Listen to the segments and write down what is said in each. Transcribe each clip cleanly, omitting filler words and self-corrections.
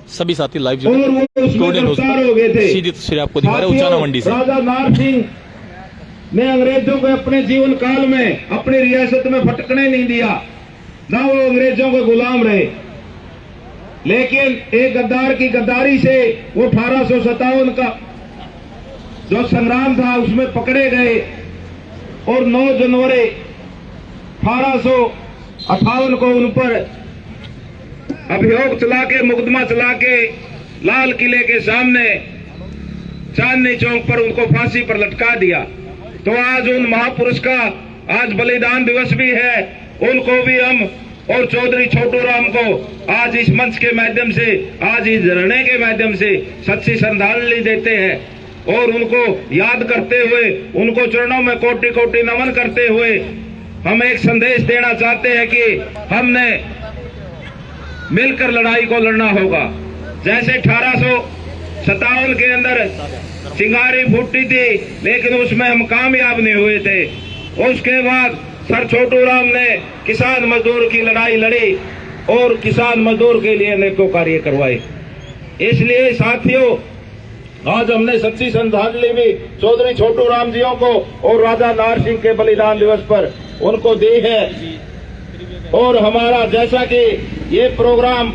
सभी साथी लाइव और वो उसमें गिरफ्तार हो गए थे। सीधी तस्वीर आपको दिखा रहे हैं उचाना मंडी से। राजा नार सिंह ने अंग्रेजों को अपने जीवन काल में अपनी रियासत में भटकने नहीं दिया, ना वो अंग्रेजों के गुलाम रहे। लेकिन एक गद्दार की गद्दारी से वो 1857 का जो संग्राम था उसमें पकड़े गए और 9 जनवरी 1858 को उन पर अभियोग चला के मुकदमा चला के लाल किले के सामने चांदनी चौक पर उनको फांसी पर लटका दिया। तो आज उन महापुरुष का आज बलिदान दिवस भी है, उनको भी हम और चौधरी छोटू राम को आज इस मंच के माध्यम से, आज इस धरने के माध्यम से सच्ची श्रद्धांजलि देते हैं और उनको याद करते हुए, उनको चरणों में कोटि कोटि नमन करते हुए हम एक संदेश देना चाहते हैं कि हमने मिलकर लड़ाई को लड़ना होगा। जैसे 1857 के अंदर चिंगारी फूटी थी, लेकिन उसमें हम कामयाब नहीं हुए थे। उसके बाद सर छोटू राम ने किसान मजदूर की लड़ाई लड़ी और किसान मजदूर के लिए अनेकों कार्य करवाए। इसलिए साथियों, आज हमने सच्ची श्रद्धांजलि भी चौधरी छोटू राम जियों को और राजा नार सिंह के बलिदान दिवस पर उनको दी है। और हमारा जैसा कि ये प्रोग्राम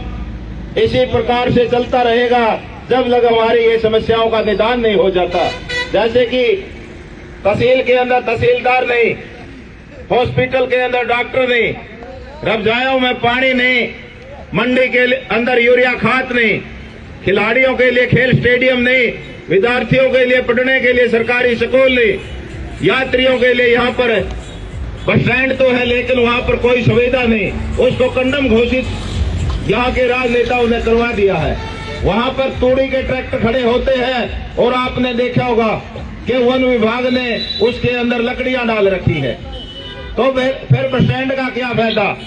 इसी प्रकार से चलता रहेगा जब लग हमारी ये समस्याओं का निदान नहीं हो जाता। जैसे कि तहसील के अंदर तहसीलदार नहीं, हॉस्पिटल के अंदर डॉक्टर नहीं, रबजायों में पानी नहीं, मंडी के अंदर यूरिया खाद नहीं, खिलाड़ियों के लिए खेल स्टेडियम नहीं, विद्यार्थियों के लिए पढ़ने के लिए सरकारी स्कूल नहीं, यात्रियों के लिए यहाँ पर बस स्टैंड तो है लेकिन वहाँ पर कोई सुविधा नहीं, उसको कंडम घोषित यहाँ के राजनेताओं ने करवा दिया है। वहाँ पर तूड़ी के ट्रैक्टर खड़े होते हैं और आपने देखा होगा कि वन विभाग ने उसके अंदर लकड़ियां डाल रखी है। तो फिर बस स्टैंड का क्या फायदा?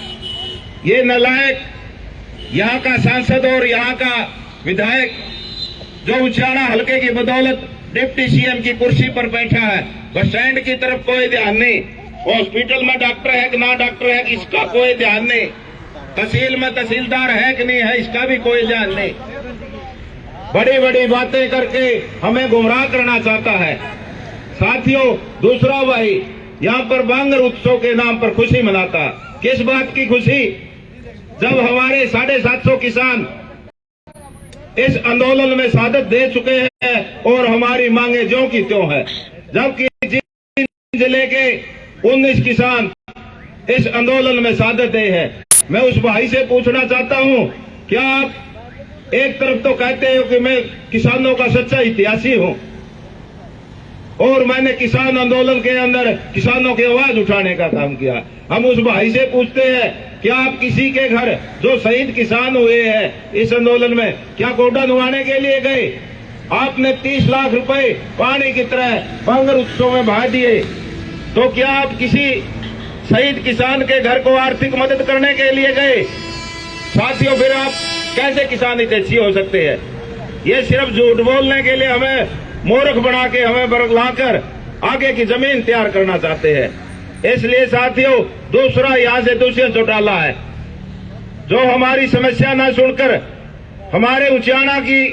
ये नालायक यहाँ का सांसद और यहाँ का विधायक जो उचाना हल्के की बदौलत डिप्टी सीएम की कुर्सी पर बैठा है, बस स्टैंड की तरफ कोई ध्यान नहीं, हॉस्पिटल में डॉक्टर है कि ना डॉक्टर है इसका कोई ध्यान नहीं, तहसील में तहसीलदार है कि नहीं है इसका भी कोई ध्यान नहीं। बड़ी बड़ी बातें करके हमें गुमराह करना चाहता है। साथियों, दूसरा भाई यहाँ पर बांगर उत्सव के नाम पर खुशी मनाता। किस बात की खुशी? जब हमारे 750 किसान इस आंदोलन में शहादत दे चुके हैं और हमारी मांगे ज्यों की त्यों है, जबकि जिले के 19 किसान इस आंदोलन में शहादत दे हैं। मैं उस भाई से पूछना चाहता हूं, क्या आप एक तरफ तो कहते हो कि मैं किसानों का सच्चा इतिहासी हूं और मैंने किसान आंदोलन के अंदर किसानों की आवाज उठाने का काम किया, हम उस भाई से पूछते हैं क्या आप किसी के घर जो शहीद किसान हुए हैं इस आंदोलन में क्या गोडा नुवाने के लिए गए? आपने 30 लाख रुपए पानी की तरह बांगर उत्सव में बहा दिए, तो क्या आप किसी शहीद किसान के घर को आर्थिक मदद करने के लिए गए? साथियों, फिर आप कैसे किसान हितैषी हो सकते हैं? ये सिर्फ झूठ बोलने के लिए हमें मूर्ख बना के हमें बरगलाकर आगे की जमीन तैयार करना चाहते हैं। इसलिए साथियों, दूसरा यहाँ से दूसरे चौटाला है जो हमारी समस्या न सुनकर हमारे उचाना की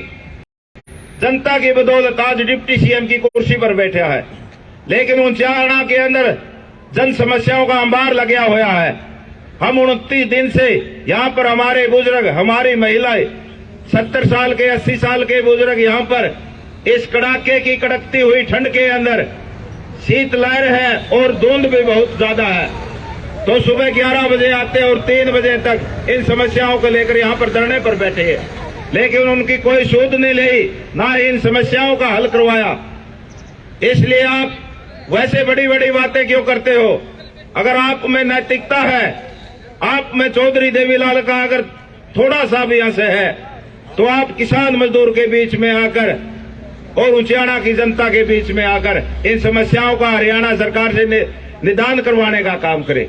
जनता की बदौलत आज डिप्टी सीएम की कुर्सी पर बैठा है, लेकिन उचाना के अंदर जन समस्याओं का अंबार लगा हुआ है। हम 29 दिन से यहाँ पर हमारे बुजुर्ग, हमारी महिलाएं, 70 साल के 80 साल के बुजुर्ग यहाँ पर इस कड़ाके की कड़कती हुई ठंड के अंदर शीतलहर है और धुंध भी बहुत ज्यादा है, तो सुबह 11 बजे आते हैं और 3 बजे तक इन समस्याओं को लेकर यहाँ पर धरने पर बैठे हैं, लेकिन उनकी कोई सूध नहीं ली, ना इन समस्याओं का हल करवाया। इसलिए आप वैसे बड़ी बड़ी बातें क्यों करते हो? अगर आप में नैतिकता है, आप में चौधरी देवीलाल का अगर थोड़ा सा भी अंश है, तो आप किसान मजदूर के बीच में आकर और उचाना की जनता के बीच में आकर इन समस्याओं का हरियाणा सरकार से निदान करवाने का काम करें।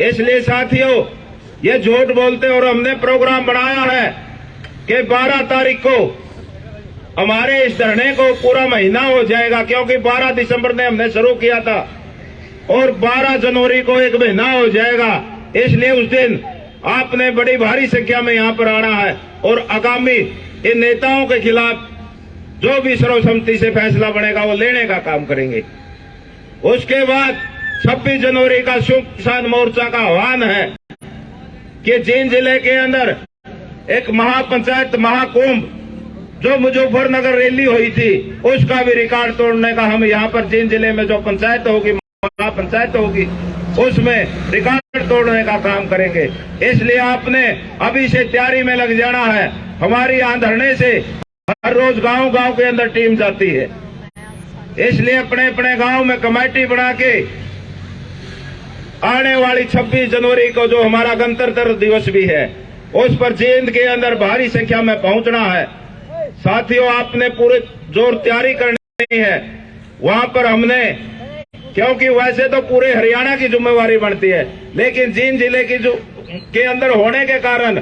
इसलिए साथियों, ये झूठ बोलते और हमने प्रोग्राम बनाया है कि 12 तारीख को हमारे इस धरने को पूरा महीना हो जाएगा, क्योंकि 12 दिसंबर ने हमने शुरू किया था और 12 जनवरी को 1 महीना हो जाएगा। इसलिए उस दिन आपने बड़ी भारी संख्या में यहाँ पर आना है और आगामी इन नेताओं के खिलाफ जो भी सर्वसम्मति से फैसला बनेगा वो लेने का काम करेंगे। उसके बाद 26 जनवरी का संयुक्त किसान मोर्चा का आह्वान है कि जींद जिले के अंदर एक महापंचायत महाकुंभ जो मुजफ्फरनगर रैली हुई थी उसका भी रिकॉर्ड तोड़ने का हम यहाँ पर जींद जिले में जो पंचायत होगी महापंचायत होगी उसमें रिकॉर्ड तोड़ने का काम करेंगे। इसलिए आपने अभी से तैयारी में लग जाना है। हमारी यहाँ धरने से हर रोज गांव गांव के अंदर टीम जाती है, इसलिए अपने अपने गांव में कमेटी बना के आने वाली 26 जनवरी को जो हमारा गणतंत्र दिवस भी है उस पर जींद के अंदर भारी संख्या में पहुंचना है। साथियों, आपने पूरे जोर तैयारी करनी है। वहां पर हमने, क्योंकि वैसे तो पूरे हरियाणा की जिम्मेवारी बनती है, लेकिन जींद जिले की के अंदर होने के कारण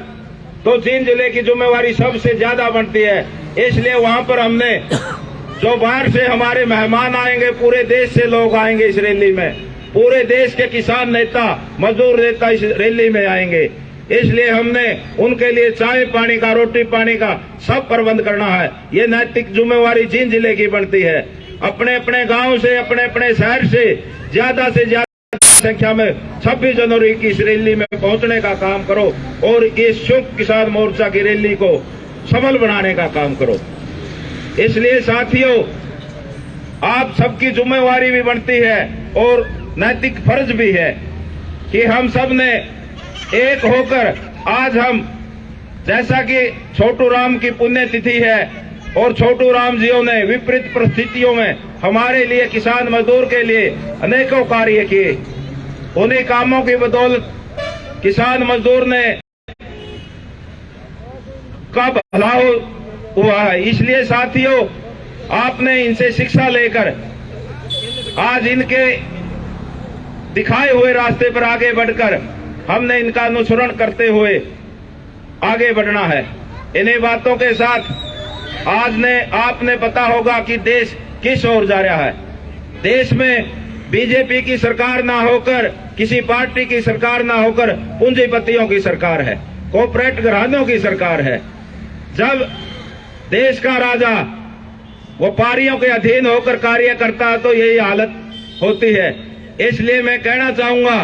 तो जींद जिले की जिम्मेवारी सबसे ज्यादा बनती है। इसलिए वहां पर हमने जो बाहर से हमारे मेहमान आएंगे, पूरे देश से लोग आएंगे इस रैली में, पूरे देश के किसान नेता मजदूर नेता इस रैली में आएंगे। इसलिए हमने उनके लिए चाय पानी का, रोटी पानी का सब प्रबंध करना है। ये नैतिक जिम्मेवारी जींद जिले की बनती है। अपने अपने गांव से, अपने अपने शहर से ज्यादा संख्या में 26 जनवरी की इस रैली में पहुंचने का काम करो और इस संयुक्त किसान मोर्चा की रैली को सफल बनाने का काम करो। इसलिए साथियों, आप सबकी जिम्मेवारी भी बनती है और नैतिक फर्ज भी है कि हम सब ने एक होकर आज हम, जैसा कि छोटू राम की पुण्यतिथि है और छोटू राम जियों ने विपरीत परिस्थितियों में हमारे लिए, किसान मजदूर के लिए अनेकों कार्य किए। उन्हीं कामों की बदौलत किसान मजदूर ने का भला हुआ है। इसलिए साथियों, आपने इनसे शिक्षा लेकर आज इनके दिखाए हुए रास्ते पर आगे बढ़कर हमने इनका अनुसरण करते हुए आगे बढ़ना है। इन्हीं बातों के साथ आपने पता होगा कि देश किस ओर जा रहा है। देश में बीजेपी की सरकार ना होकर, किसी पार्टी की सरकार ना होकर पूंजीपतियों की सरकार है, कॉर्पोरेट घरानों की सरकार है। जब देश का राजा व्यापारियों के अधीन होकर कार्य करता है तो यही हालत होती है। इसलिए मैं कहना चाहूंगा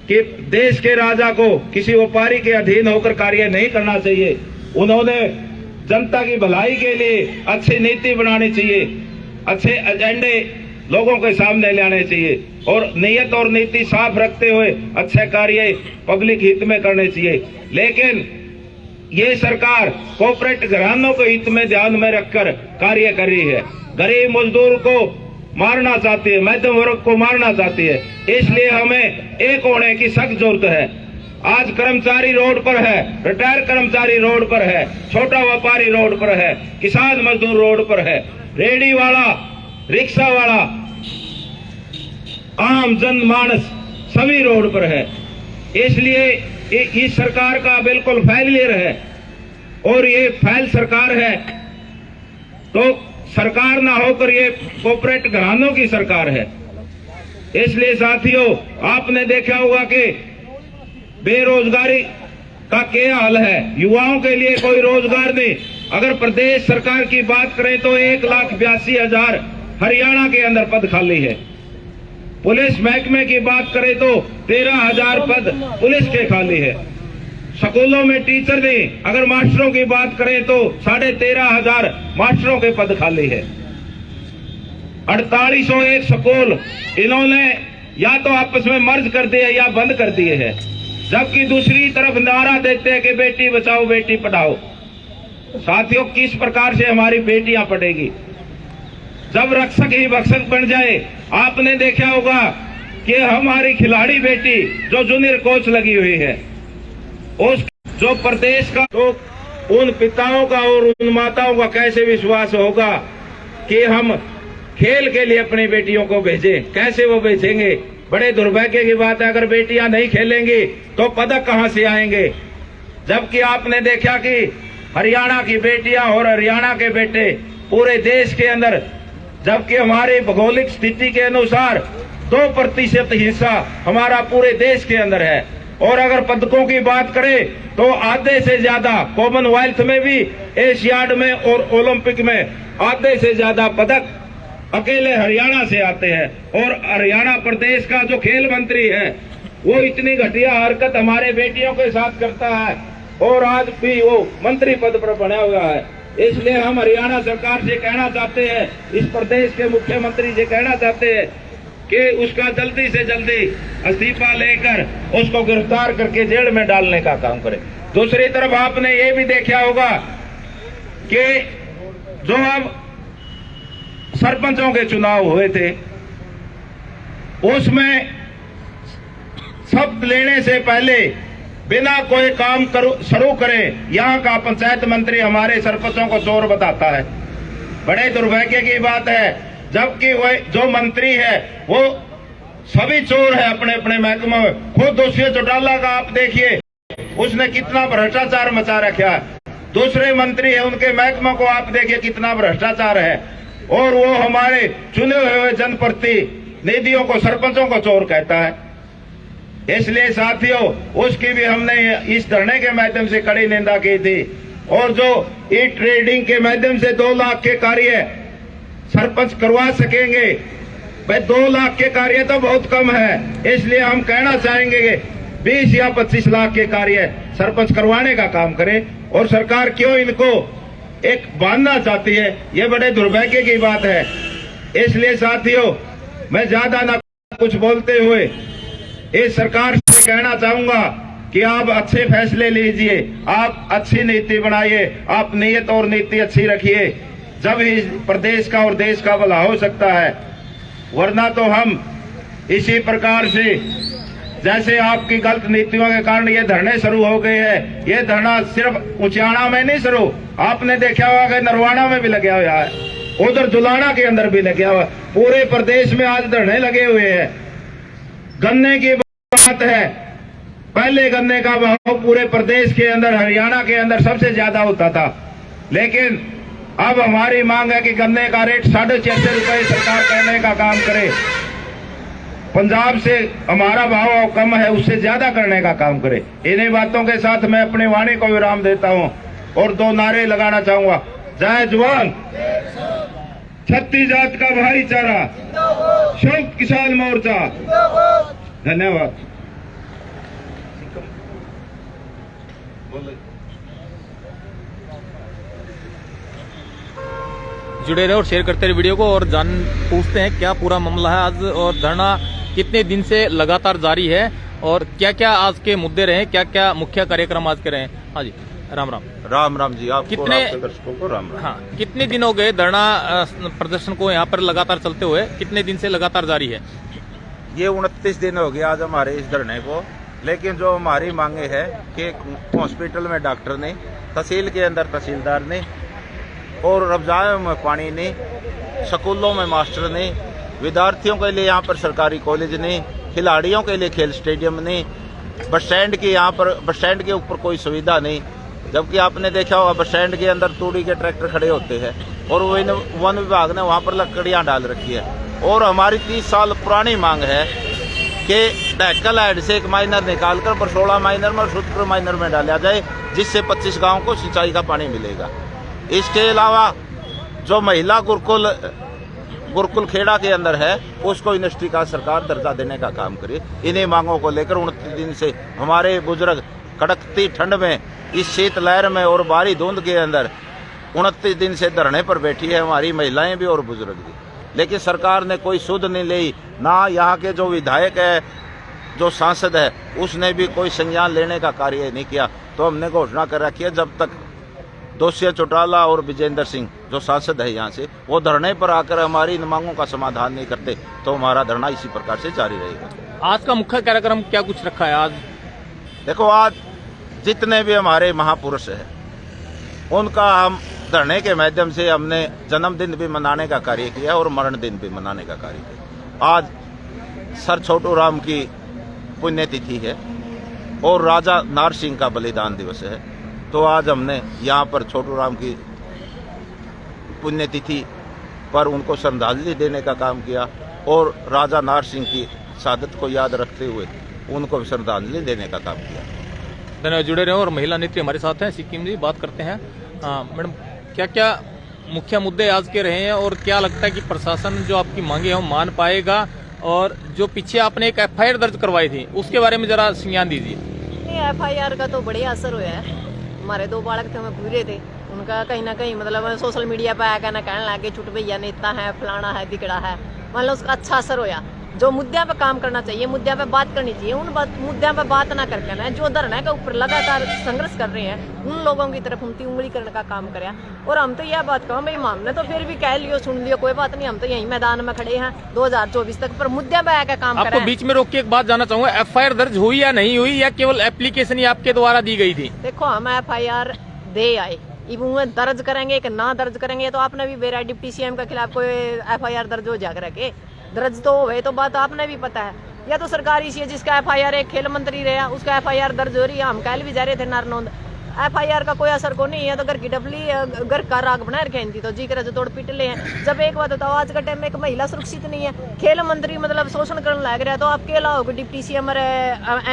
कि देश के राजा को किसी व्यापारी के अधीन होकर कार्य नहीं करना चाहिए। उन्होंने जनता की भलाई के लिए अच्छी नीति बनानी चाहिए, अच्छे एजेंडे लोगों के सामने लाने चाहिए और नियत और नीति साफ रखते हुए अच्छे कार्य पब्लिक हित में करने चाहिए। लेकिन ये सरकार कॉर्पोरेट घरानों के हित में ध्यान में रखकर कार्य कर रही है। गरीब मजदूर को मारना चाहती है, मध्यम वर्ग को मारना चाहती है। इसलिए हमें एक होने की सख्त जरूरत है। आज कर्मचारी रोड पर है, रिटायर कर्मचारी रोड पर है, छोटा व्यापारी रोड पर है, किसान मजदूर रोड पर है, रेडी वाला, रिक्शा वाला, आम जनमानस सभी रोड पर है। इसलिए इस सरकार का बिल्कुल फेलियर है और ये फेल सरकार है तो सरकार ना होकर ये कॉर्पोरेट घरानों की सरकार है। इसलिए साथियों, आपने देखा होगा कि बेरोजगारी का क्या हाल है। युवाओं के लिए कोई रोजगार नहीं। अगर प्रदेश सरकार की बात करें तो 1,82,000 हरियाणा के अंदर पद खाली है। पुलिस महकमे की बात करें तो 13,000 पद पुलिस के खाली है। स्कूलों में टीचर नहीं, अगर मास्टरों की बात करें तो 13,500 मास्टरों के पद खाली है। 4801 स्कूल इन्होंने या तो आपस में मर्ज कर दिए या बंद कर दिए हैं, जबकि दूसरी तरफ नारा देते हैं कि बेटी बचाओ बेटी पढ़ाओ। साथियों, किस प्रकार से हमारी बेटियां पढ़ेगी जब रक्षक ही भक्षक बन जाए। आपने देखा होगा कि हमारी खिलाड़ी बेटी जो जूनियर कोच लगी हुई है, उस जो प्रदेश का, तो उन पिताओं का और उन माताओं का कैसे विश्वास होगा कि हम खेल के लिए अपनी बेटियों को भेजें? कैसे वो भेजेंगे? बड़े दुर्भाग्य की बात है। अगर बेटियां नहीं खेलेंगी तो पदक कहां से आएंगे? जबकि आपने देखा कि हरियाणा की बेटियां और हरियाणा के बेटे पूरे देश के अंदर, जबकि हमारी भौगोलिक स्थिति के अनुसार 2% हिस्सा हमारा पूरे देश के अंदर है, और अगर पदकों की बात करें तो आधे से ज्यादा कॉमनवेल्थ में भी, एशियाड में और ओलंपिक में आधे से ज्यादा पदक अकेले हरियाणा से आते हैं। और हरियाणा प्रदेश का जो खेल मंत्री है वो इतनी घटिया हरकत हमारे बेटियों के साथ करता है और आज भी वो मंत्री पद पर बना हुआ है। इसलिए हम हरियाणा सरकार से कहना चाहते हैं, इस प्रदेश के मुख्यमंत्री से कहना चाहते हैं कि उसका जल्दी से जल्दी इस्तीफा लेकर उसको गिरफ्तार करके जेल में डालने का काम करे। दूसरी तरफ आपने ये भी देखा होगा कि जो अब सरपंचों के चुनाव हुए थे उसमें शपथ लेने से पहले बिना कोई काम शुरू करे यहाँ का पंचायत मंत्री हमारे सरपंचों को चोर बताता है। बड़े दुर्भाग्य की बात है, जबकि वह जो मंत्री है वो सभी चोर है अपने अपने महकमे में। खुद दूसरे चौटाला का आप देखिए, उसने कितना भ्रष्टाचार मचा रखा है। दूसरे मंत्री है उनके महकमे को आप देखिए कितना भ्रष्टाचार है, और वो हमारे चुने हुए जनप्रतिनिधियों को, सरपंचों को चोर कहता है। इसलिए साथियों, उसकी भी हमने इस धरने के माध्यम से कड़ी निंदा की थी। और जो ई ट्रेडिंग के माध्यम से 2 लाख के कार्य सरपंच करवा सकेंगे, भाई 2 लाख के कार्य तो बहुत कम है। इसलिए हम कहना चाहेंगे कि 20 या 25 लाख के कार्य सरपंच करवाने का काम करे। और सरकार क्यों इनको एक बांधना चाहती है, ये बड़े दुर्भाग्य की बात है। इसलिए साथियों, मैं ज्यादा ना कुछ बोलते हुए इस सरकार से कहना चाहूंगा कि आप अच्छे फैसले लीजिए, आप अच्छी नीति बनाइए, आप नीयत और नीति अच्छी रखिए, जब ही प्रदेश का और देश का भला हो सकता है। वरना तो हम इसी प्रकार से, जैसे आपकी गलत नीतियों के कारण ये धरने शुरू हो गए हैं। ये धरना सिर्फ उचाना में नहीं शुरू, आपने देखा होगा कि नरवाना में भी लगा हुआ है, उधर जुलाना के अंदर भी लगा हुआ है। पूरे प्रदेश में आज धरने लगे हुए हैं। गन्ने की बात है, पहले गन्ने का भाव पूरे प्रदेश के अंदर, हरियाणा के अंदर सबसे ज्यादा होता था, लेकिन अब हमारी मांग है कि गन्ने का रेट 650 रुपए सरकार कहने का काम करे। पंजाब से हमारा भाव कम है, उससे ज्यादा करने का काम करे। इन्हीं बातों के साथ मैं अपनी वाणी को विराम देता हूं और 2 नारे लगाना चाहूंगा। जय जवान, छत्तीस जात का भाईचारा, संयुक्त किसान मोर्चा। धन्यवाद। जुड़े रहे और शेयर करते रहे वीडियो को, और पूछते हैं क्या पूरा मामला है आज, और धरना कितने दिन से लगातार जारी है, और क्या क्या आज के मुद्दे रहे, क्या क्या मुख्य कार्यक्रम आज के रहे। हाँ जी, राम राम। राम राम जी, आपको कितने दर्शकों को राम राम। हाँ, कितने दिन हो गए धरना प्रदर्शन को यहाँ पर लगातार चलते हुए, कितने दिन से लगातार जारी है? ये 29 दिन हो गए आज हमारे इस धरने को। लेकिन जो हमारी मांगे है कि हॉस्पिटल में डॉक्टर नहीं, तहसील के अंदर तहसीलदार नहीं, और रमजान में पानी नहीं, स्कूलों में मास्टर नहीं, विद्यार्थियों के लिए यहाँ पर सरकारी कॉलेज नहीं, खिलाड़ियों के लिए खेल स्टेडियम नहीं, बस स्टैंड की यहाँ पर बस स्टैंड के ऊपर कोई सुविधा नहीं। जबकि आपने देखा होगा बस स्टैंड के अंदर तूड़ी के ट्रैक्टर खड़े होते हैं, और वन विभाग ने वहाँ पर लकड़ियाँ डाल रखी है। और हमारी 30 साल पुरानी मांग है कि डैकल हेड से एक माइनर निकालकर बरसोड़ा माइनर में और सुतपुर माइनर में डाला जाए, जिससे 25 गाँव को सिंचाई का पानी मिलेगा। इसके अलावा जो महिला गुरुकुल खेड़ा के अंदर है, उसको यूनिवर्सिटी का सरकार दर्जा देने का काम करे। इन्हीं मांगों को लेकर 29 दिन से हमारे बुजुर्ग कड़कती ठंड में, इस शीतलहर में और भारी धुंध के अंदर 29 दिन से धरने पर बैठी है हमारी महिलाएं भी और बुजुर्ग भी। लेकिन सरकार ने कोई सुध नहीं ली, ना यहाँ के जो विधायक है, जो सांसद है, उसने भी कोई संज्ञान लेने का कार्य नहीं किया। तो हमने घोषणा कर रखी है, जब तक दोषी चौटाला और विजेंद्र सिंह जो सांसद है यहाँ से, वो धरने पर आकर हमारी इन मांगों का समाधान नहीं करते, तो हमारा धरना इसी प्रकार से जारी रहेगा। आज का मुख्य कार्यक्रम क्या कुछ रखा है? आज देखो, आज जितने भी हमारे महापुरुष हैं उनका हम धरने के माध्यम से हमने जन्मदिन भी मनाने का कार्य किया और मरण दिन भी मनाने का कार्य किया। आज सर छोटू राम की पुण्यतिथि है और राजा नार सिंह का बलिदान दिवस है। तो आज हमने यहाँ पर छोटू राम की पुण्यतिथि पर उनको श्रद्धांजलि देने का काम किया, और राजा नार सिंह की शहादत को याद रखते हुए उनको श्रद्धांजलि देने का काम किया। धन्यवाद। जुड़े रहे और महिला नेत्री हमारे साथ हैं सिक्किम जी, बात करते हैं। मैडम, क्या क्या मुख्य मुद्दे आज के रहे हैं और क्या लगता है कि प्रशासन जो आपकी मांगे हैं वो मान पाएगा, और जो पीछे आपने एक FIR दर्ज करवाई थी उसके बारे में जरा संज्ञान दीजिए। FIR का तो बढ़िया असर हुआ है। हमारे 2 बालक थे, हमें पूरे थे, उनका कहीं ना कहीं मतलब सोशल मीडिया पे आया कहने लगे छुट भैया नेता है, फलाना है, दिकड़ा है, मान लो उसका अच्छा असर होया। जो मुद्दों पे काम करना चाहिए, मुद्दों पे बात करनी चाहिए, उन मुद्दों पे बात ना करके ना जो धरने के ऊपर लगातार संघर्ष कर रहे हैं उन लोगों की तरफ उनकी उंगली करने का काम करे। और हम तो यह बात कहूँ भाई, हमने तो फिर भी कह लियो, सुन लियो, कोई बात नहीं, हम तो यही मैदान में खड़े हैं 2024 तक, पर मुद्दे पे आकर काम करें। आपको बीच में रोक के एक बात जानना चाहूंगा, FIR दर्ज हुई या नहीं हुई, या केवल एप्लीकेशन ही आपके द्वारा दी गई थी? देखो, हम FIR दे आए, दर्ज करेंगे कि ना दर्ज करेंगे तो आपने भी बेरा डिप्टी CM के खिलाफ कोई FIR दर्ज हो जाकर के दर्ज तो हुए तो बात आपने भी पता है। या तो सरकारी सी है जिसका FIR एक खेल मंत्री रहा उसका FIR दर्ज हो रही है। हम कल भी जा रहे थे नारनौंद, FIR का कोई असर को नहीं है, तो घर की डबली घर का राग बना रखे थी तो जी कर तोड़ पीट ले हैं। जब एक बात बताओ, आज का टाइम में एक महिला सुरक्षित नहीं है, खेल मंत्री मतलब शोषण करने लग रहा है, तो आप केला होगा डिप्टी CM और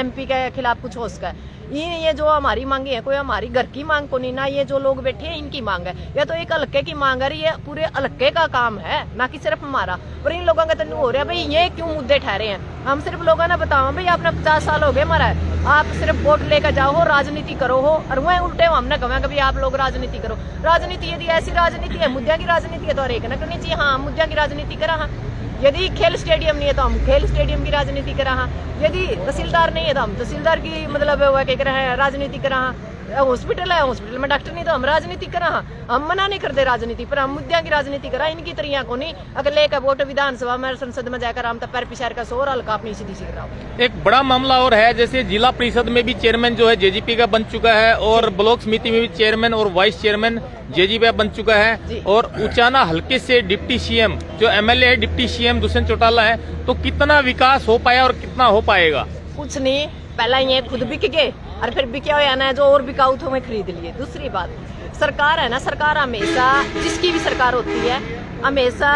MP के खिलाफ कुछ हो सका है। ये जो हमारी मांगे है, कोई हमारी घर की मांग को नहीं, ना ये जो लोग बैठे हैं इनकी मांग है, या तो एक हल्के की मांग है, ये पूरे हल्के का काम है, ना कि सिर्फ हमारा। पर इन लोगों का तनु हो रहा है भाई, ये क्यों मुद्दे ठहरे हैं? हम सिर्फ लोगों ने बताओ भाई, आपने 50 साल हो गए मरा है, आप सिर्फ वोट लेकर जाओ हो, राजनीति करो हो, और वह उल्टे हमने कहा कभी आप लोग राजनीति करो। राजनीति यदि ऐसी राजनीति है, मुद्दों की राजनीति है, तो हर एक न करनी चाहिए। हाँ, मुद्दों की राजनीति करा, हाँ। यदि खेल स्टेडियम नहीं है तो हम खेल स्टेडियम की राजनीति करा, हाँ। यदि तहसीलदार नहीं है तो हम तहसीलदार की मतलब क्या कह रहे हैं राजनीति करा, हाँ। हॉस्पिटल है, हॉस्पिटल में डॉक्टर नहीं तो हम राजनीति करा, हाँ। हम मना नहीं करते राजनीति, पर हम मुद्दों की राजनीति करा, इनकी तरिया को नहीं। अगर लेकर वोट विधानसभा में संसद में जाकर हम तो पैर पिछार का शोर हल्का अपनी सीधी सी कराओ। एक बड़ा मामला और है, जैसे जिला परिषद में भी चेयरमैन जो है JGP का बन चुका है, और ब्लॉक समिति में भी चेयरमैन और वाइस चेयरमैन JGP बन चुका है, और उचाना हल्के से डिप्टी CM जो MLA है डिप्टी CM दुष्यंत चौटाला है, तो कितना विकास हो पाया और कितना हो पाएगा? कुछ नहीं, पहला ये खुद बिक गए और फिर बिके हुए ना जो और बिकाऊ थे हमें खरीद लिए। दूसरी बात, सरकार है ना, सरकार हमेशा जिसकी भी सरकार होती है हमेशा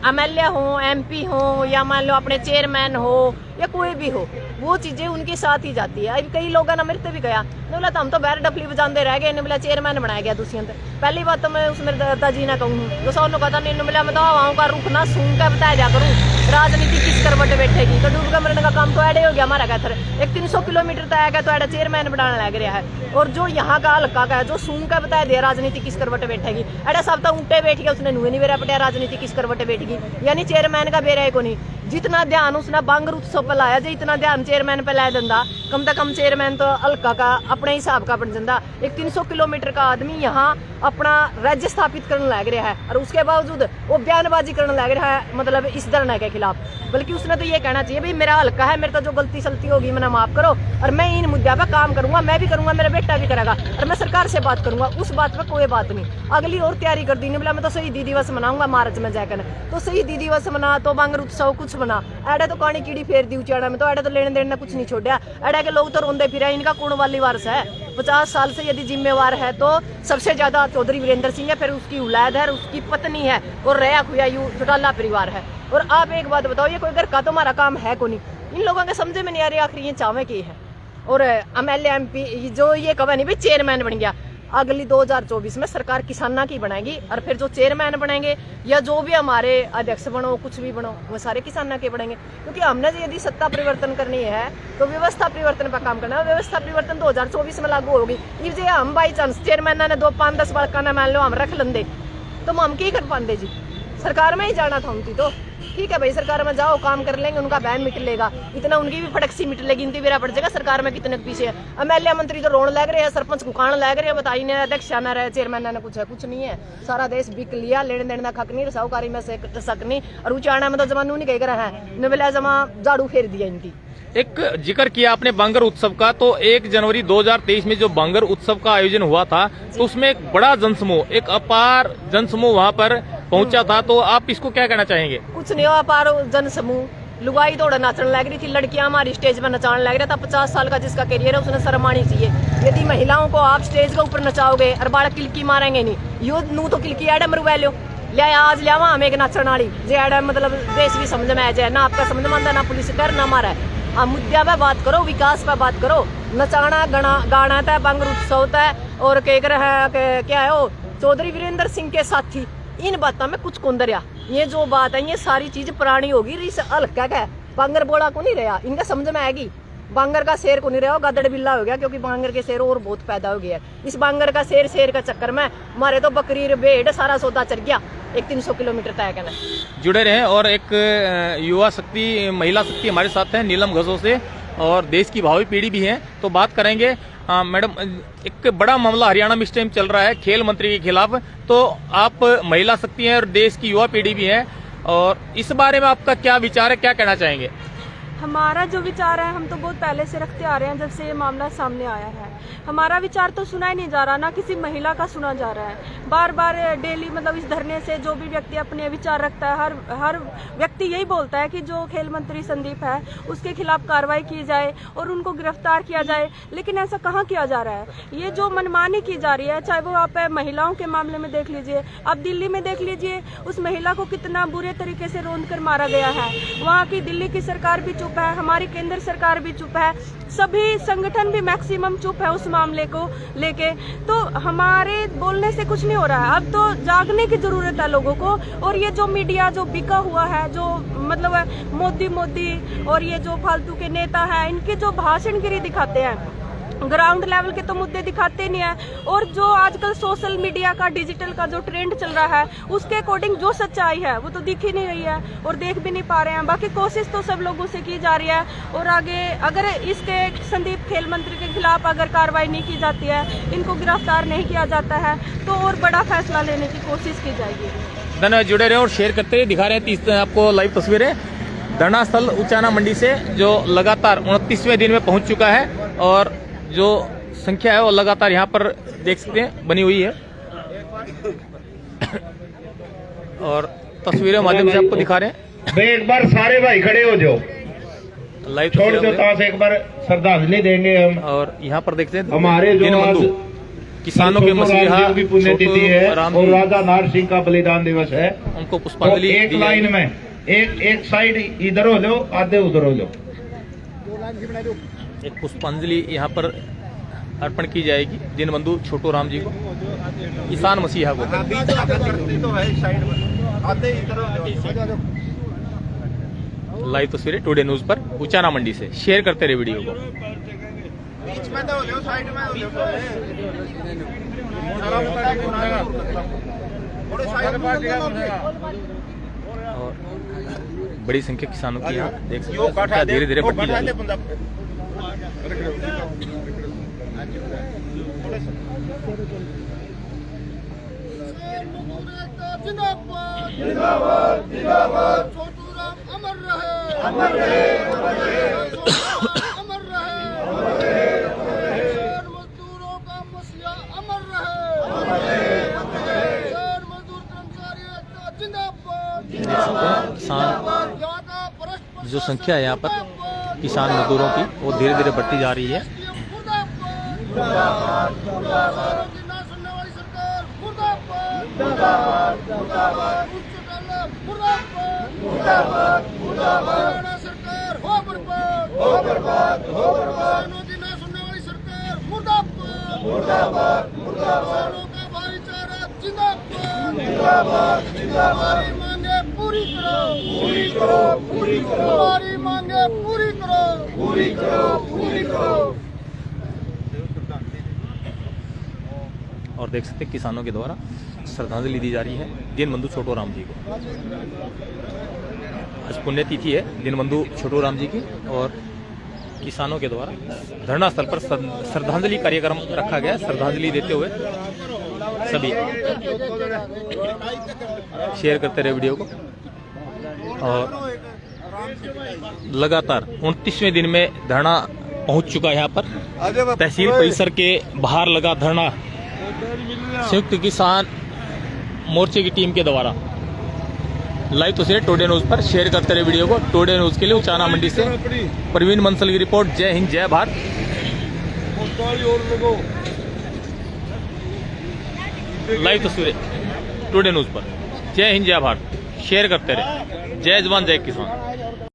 MLA हो, MP हो, या मान लो अपने चेयरमैन हो या कोई भी हो, वो चीजें उनके साथ ही जाती है। कई लोगों ने मरते भी गया, बोला हम तो बैर डफली बजाते रह गए, इन्हें बोला चेयरमैन बनाया गया दुष्यंत। पहली बात तो मैं उस मेरे दादाजी ने कहूँ जो सौ कहता नहीं, बोला मैं तो हवाओं का रुख ना सूंघ कर बताया जा करूँ, राजनीति किस करवट बैठेगी, तो डूब का मरने का काम तो ऐडे हो गया हमारा कहकर। एक 300 किलोमीटर तय गया तो ऐडा चेयरमैन बनाने लग रहा है, और जो यहाँ का हल्का का है जो सूंघ का बताया दिया राजनीति किस करवट बैठेगी, ऐडा सब तो ऊँटे बैठ गया, उसने नुए नहीं बेरा पटिया राजनीति किस करवट बैठेगी, यानी चेयरमैन का बेरा को नहीं। जितना ध्यान उसने बांगर उत्सव पर लाया जो इतना ध्यान चेयरमैन पे ला देंदा, कम से कम चेयरमैन तो हल्का का अपने हिसाब का बन जाता। एक 300 किलोमीटर का आदमी यहाँ अपना राज्य स्थापित करने लग रहा है, और उसके बावजूद वो बयानबाजी करने लग रहा है मतलब इस धरने के खिलाफ। बल्कि उसने तो ये कहना चाहिए भाई मेरा हल्का है, मेरे तो जो गलती सलती होगी मैंने माफ करो, और मैं इन मुद्दों पर काम करूंगा, मैं भी करूंगा, मेरा बेटा भी करेगा, और मैं सरकार से बात करूंगा, उस बात पर कोई बात नहीं। अगली और तैयारी कर दी, नहीं बोला मैं तो शहीदी दिवस मनाऊंगा मार्च में जाकर, तो शहीदी दिवस मना तो बांगर उत्सव कुछ मना, ऐडे तो कहानी कीड़ी फेर दी उचाड़ा में, तो ऐडे तो लेने देने कुछ नहीं छोड़ा, ऐडे के लोग तो रोंदे फिर इनका कौन वाली वारस है। 50 साल से यदि जिम्मेवार है तो सबसे ज्यादा चौधरी वीरेंद्र सिंह है, फिर उसकी औलाद है, उसकी पत्नी है, और रया खुया यू चौटाला परिवार है। और आप एक बात बताओ, ये कोई घर का तो हमारा काम है को नहीं, इन लोगों के समझे में नहीं आ रही आखिर ये चावे की है। और MLA MP जो ये कहा नहीं भाई चेयरमैन बन गया, अगली 2024 में सरकार किसाना की बनाएगी, और फिर जो चेयरमैन बनेंगे या जो भी हमारे अध्यक्ष बनो कुछ भी बनो वो सारे किसाना के बनेंगे। क्योंकि हमने यदि सत्ता परिवर्तन करनी है तो व्यवस्था परिवर्तन पर काम करना है। व्यवस्था परिवर्तन 2024 में लागू होगी। ये हम बाई चांस चेयरमैन ने 2-5-10 बार ना मान लो हम रख लेंगे तो हम क्या कर पाते जी, सरकार में ही जाना था उनकी, तो ठीक है भाई सरकार में जाओ काम कर लेंगे, उनका बैन मिट लेगा, इतना उनकी भी फटक सी मिट लेगी, इनती बेरा पड़ जाएगा सरकार में कितने पीछे है। MLA मंत्री तो रोने लग रहे हैं, सरपंच कुकाण लग रहे हैं, बताइए ने अध्यक्ष आना रहे, चेयरमैन ने कुछ है, कुछ नहीं है, सारा देश बिक लिया, लेने देने का हक नहीं, साहूकारी में से सक नहीं, और उचाना में तो जमानू नहीं कह रहा है, नबेला जमा झाड़ू फेर दिया इनकी। एक जिक्र किया आपने बांगर उत्सव का, तो 1 जनवरी 2023 में जो बांगर उत्सव का आयोजन हुआ था तो उसमें एक बड़ा जनसमूह, एक अपार जनसमूह वहां पर पहुंचा था, तो आप इसको क्या कहना चाहेंगे? कुछ नहीं, अपार जनसमूह लुगाई दौड़ नाचने लग रही थी, लड़कियां हमारी स्टेज पर नचाने लग रहा था। 50 साल का जिसका करियर है उसने शर्म आनी चाहिए। यदि महिलाओं को आप स्टेज के ऊपर नचाओगे और बालक किलकी मारेंगे नहीं, यो नू तो किलकी एडे मरवा लो लिया आज लियावा हम एक नाचन वाली जे एडे मतलब देश भी समझ में आ जाए ना, आपका समझ में आता ना पुलिस कर ना मारा है। आप मुद्दा पे बात करो, विकास पे बात करो। नचाना गाना था, बांगर उत्सव था, और कह रहा है क्या है वो चौधरी वीरेंद्र सिंह के साथी, इन बातों में कुछ कुंदरिया। ये जो बात है ये सारी चीज पुरानी होगी, इस हल्का का बांगर बोला को नहीं रहा, इनका समझ में आएगी। बांगर का शेर को नहीं रहा, गदड़ बिल्ला हो गया, क्योंकि बांगर के शेर और बहुत पैदा हो गया है। इस बांगर का शेर का चक्कर में हमारे तो बकरी भेड़ सारा सौदा चढ़ गया, एक 300 किलोमीटर तय करना। जुड़े रहे और एक युवा शक्ति, महिला शक्ति हमारे साथ है नीलम घसो से, और देश की भावी पीढ़ी भी है, तो बात करेंगे। मैडम, एक बड़ा मामला हरियाणा में इस टाइम चल रहा है खेल मंत्री के खिलाफ, तो आप महिला शक्ति हैं और देश की युवा पीढ़ी भी है, और इस बारे में आपका क्या विचार है, क्या कहना चाहेंगे? हमारा जो विचार है हम तो बहुत पहले से रखते आ रहे हैं, जब से ये मामला सामने आया है। हमारा विचार तो सुना ही नहीं जा रहा, ना किसी महिला का सुना जा रहा है। बार बार डेली मतलब इस धरने से जो भी व्यक्ति अपने विचार रखता है, हर व्यक्ति यही बोलता है कि जो खेल मंत्री संदीप है उसके खिलाफ कार्रवाई की जाए और उनको गिरफ्तार किया जाए, लेकिन ऐसा कहाँ किया जा रहा है। ये जो मनमानी की जा रही है, चाहे वो आप महिलाओं के मामले में देख लीजिए, आप दिल्ली में देख लीजिए, उस महिला को कितना बुरे तरीके से रौंद कर मारा गया है। वहाँ की दिल्ली की सरकार भी चुप है, हमारी केंद्र सरकार भी चुप है, सभी संगठन भी मैक्सिमम चुप है उस मामले को लेके। तो हमारे बोलने से कुछ नहीं हो रहा है, अब तो जागने की जरूरत है लोगों को। और ये जो मीडिया जो बिका हुआ है, जो मतलब मोदी और ये जो फालतू के नेता है, इनके जो भाषणगिरी दिखाते हैं, ग्राउंड लेवल के तो मुद्दे दिखाते नहीं है। और जो आजकल सोशल मीडिया का डिजिटल का जो ट्रेंड चल रहा है, उसके अकॉर्डिंग जो सच्चाई है वो तो दिख ही नहीं रही है और देख भी नहीं पा रहे हैं। बाकी कोशिश तो सब लोगों से की जा रही है, और आगे अगर इसके संदीप खेल मंत्री के खिलाफ अगर कार्रवाई नहीं की जाती है, इनको गिरफ्तार नहीं किया जाता है, तो और बड़ा फैसला लेने की कोशिश की जाएगी। धन्यवाद। जुड़े रहे और शेयर करते रहे, दिखा रहे हैं आपको लाइव तस्वीरें धरना स्थल उचाना मंडी से, जो लगातार 29वें दिन में पहुंच चुका है, और जो संख्या है वो लगातार यहाँ पर देख सकते हैं बनी हुई है, और तस्वीरें माध्यम से आपको दिखा रहे हैं। भाई एक बार सारे भाई खड़े हो जाओ, लाइव छोड़ दो ताश, एक बार श्रद्धांजलि देंगे हम। और यहाँ पर देखते हैं हमारे जो आज किसानों के मसीहा की पुण्यतिथि है और राजा नार सिंह का बलिदान दिवस है, उनको पुष्पांजलि एक लाइन में एक साइड इधर हो जाओ, आधे उधर हो जाओ, एक पुष्पांजलि यहाँ पर अर्पण की जाएगी दीनबंधु छोटू राम जी को, किसान मसीहा को। लाइव तस्वीरें टुडे न्यूज पर उचाना मंडी से, शेयर करते रहे वीडियो को। बीच में तो हो जाओ, साइड में हो जाओ, और बड़ी संख्या किसानों की यहाँ देख सकते हैं धीरे धीरे बढ़ती जा रही है। जिंदाबाद जिंदाबाद, छोटू राम अमर रहे, अमर रहे, अमर रहे, अमर रहे, किसान मजदूरों का मसीहा अमर रहे, किसान मजदूर कर्मचारी एकता जिंदाबाद, किसान जो संख्या है यहाँ पर किसान मजदूरों की वो धीरे धीरे बढ़ती जा रही है। हरियाणा सरकार हो बर्बाद, हो बर्बाद, हो बर्बाद, किसानों की ना सुनने वाली सरकार मुर्दाबाद, मुर्दाबाद, मुर्दाबाद, किसानों का भाईचारा जिंदाबाद, जिंदाबाद, जिंदाबाद, हमारी मांगे पूरी करो, पूरी करो, पूरी करो, हमारी मांगे पूरी करो, पूरी करो, पूरी करो। और देख सकते हैं किसानों के द्वारा श्रद्धांजलि दी जा रही है दीनबंधु छोटू राम जी को। आज पुण्यतिथि है दीनबंधु छोटू राम जी की, और किसानों के द्वारा धरना स्थल पर श्रद्धांजलि कार्यक्रम रखा गया। श्रद्धांजलि देते हुए सभी शेयर करते रहे वीडियो को, और लगातार 29वें दिन में धरना पहुंच चुका है। यहाँ पर तहसील परिसर के बाहर लगा धरना संयुक्त किसान मोर्चे की टीम के द्वारा। लाइव तस्वीरें टुडे न्यूज पर, शेयर करते रहे वीडियो को। टुडे न्यूज के लिए उचाना मंडी से प्रवीण बंसल की रिपोर्ट। जय हिंद, जय भारत। लाइव तस्वीरें टुडे न्यूज पर, जय हिंद, जय भारत। शेयर करते रहे। जय जवान, जय किसान।